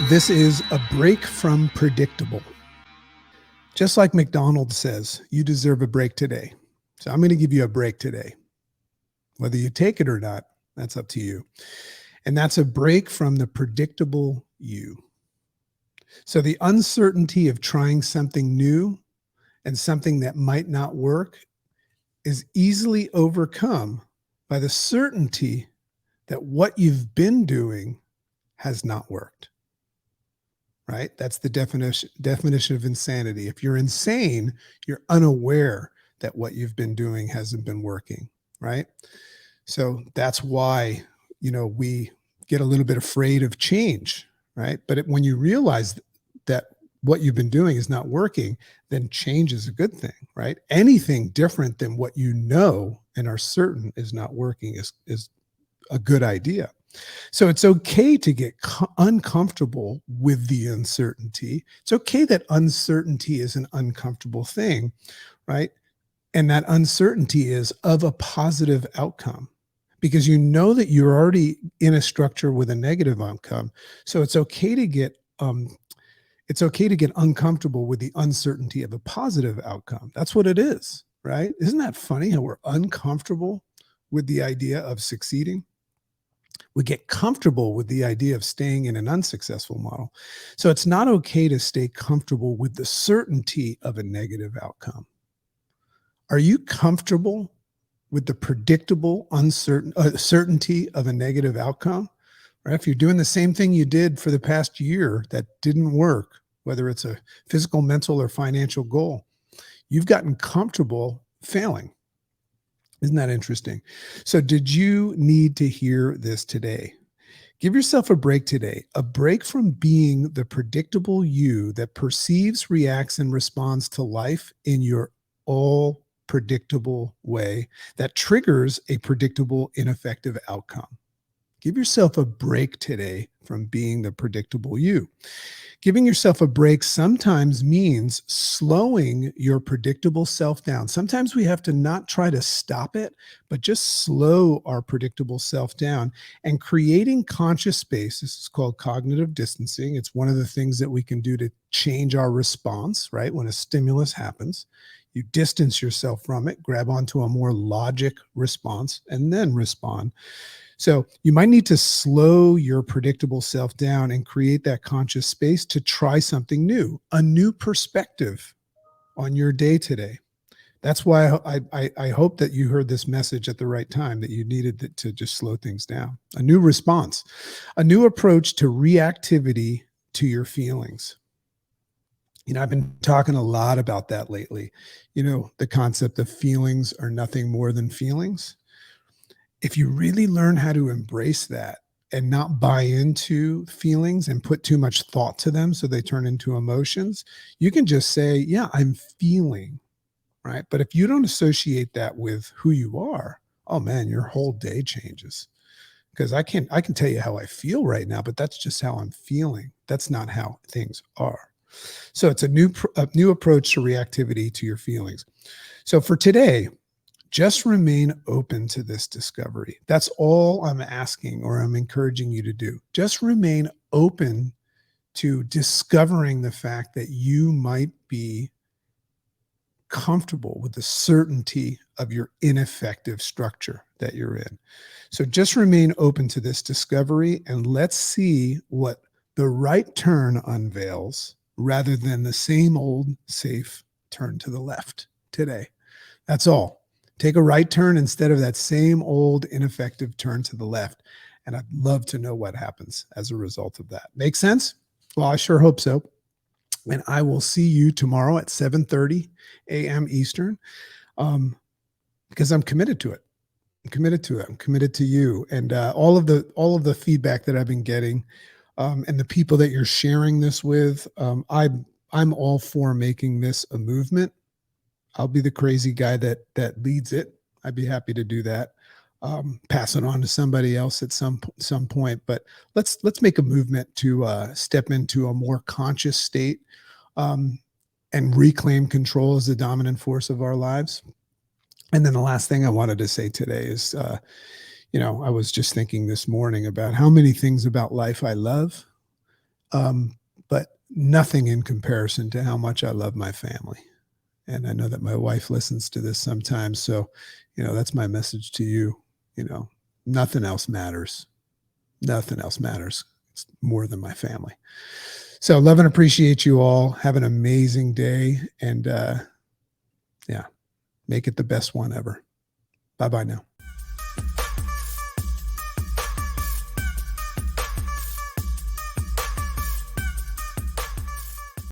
This is a break from predictable. Just like McDonald's says, you deserve a break today. So I'm going to give you a break today. Whether you take it or not, that's up to you. And that's a break from the predictable you. So the uncertainty of trying something new and something that might not work is easily overcome by the certainty that what you've been doing has not worked. Right? That's the definition of insanity. If you're insane, you're unaware that what you've been doing hasn't been working, right? So that's why, we get a little bit afraid of change, right? But when you realize that what you've been doing is not working, then change is a good thing, right? Anything different than what you know and are certain is not working is a good idea. So it's okay to get uncomfortable with the uncertainty. It's okay that uncertainty is an uncomfortable thing, right? And that uncertainty is of a positive outcome because you know that you're already in a structure with a negative outcome. So it's okay to get uncomfortable with the uncertainty of a positive outcome. That's what it is, right? Isn't that funny how we're uncomfortable with the idea of succeeding? We get comfortable with the idea of staying in an unsuccessful model. So it's not okay to stay comfortable with the certainty of a negative outcome. Are you comfortable with the predictable certainty of a negative outcome? Right? If you're doing the same thing you did for the past year that didn't work, whether it's a physical, mental, or financial goal, you've gotten comfortable failing. Isn't that interesting? So did you need to hear this today? Give yourself a break today, a break from being the predictable you that perceives, reacts, and responds to life in your all predictable way that triggers a predictable, ineffective outcome. Give yourself a break today from being the predictable you. Giving yourself a break sometimes means slowing your predictable self down. Sometimes we have to not try to stop it, but just slow our predictable self down and creating conscious space. This is called cognitive distancing. It's one of the things that we can do to change our response, right? When a stimulus happens, you distance yourself from it, grab onto a more logic response, and then respond. So you might need to slow your predictable self down and create that conscious space to try something new, a new perspective on your day today. That's why I hope that you heard this message at the right time, that you needed to just slow things down. A new response, a new approach to reactivity to your feelings. I've been talking a lot about that lately. The concept of feelings are nothing more than feelings. If you really learn how to embrace that and not buy into feelings and put too much thought to them so they turn into emotions, you can just say, yeah, I'm feeling, right? But if you don't associate that with who you are, oh man, your whole day changes. Because I can tell you how I feel right now, but that's just how I'm feeling. That's not how things are. So it's a new approach to reactivity to your feelings. So for today, just remain open to this discovery. That's all I'm asking or I'm encouraging you to do. Just remain open to discovering the fact that you might be comfortable with the certainty of your ineffective structure that you're in. So just remain open to this discovery and let's see what the right turn unveils rather than the same old safe turn to the left today. That's all. Take a right turn instead of that same old ineffective turn to the left. And I'd love to know what happens as a result of that. Make sense? Well, I sure hope so. And I will see you tomorrow at 7:30 a.m. Eastern because I'm committed to it. I'm committed to it. I'm committed to you. And all of the feedback that I've been getting and the people that you're sharing this with, I'm all for making this a movement. I'll be the crazy guy that leads it. I'd be happy to do that. Pass it on to somebody else at some point. But let's make a movement to step into a more conscious state and reclaim control as the dominant force of our lives. And then the last thing I wanted to say today is, I was just thinking this morning about how many things about life I love, But nothing in comparison to how much I love my family. And I know that my wife listens to this sometimes. So, that's my message to you. You know, nothing else matters. Nothing else matters. It's more than my family. So love and appreciate you all. Have an amazing day. And yeah, make it the best one ever. Bye bye now.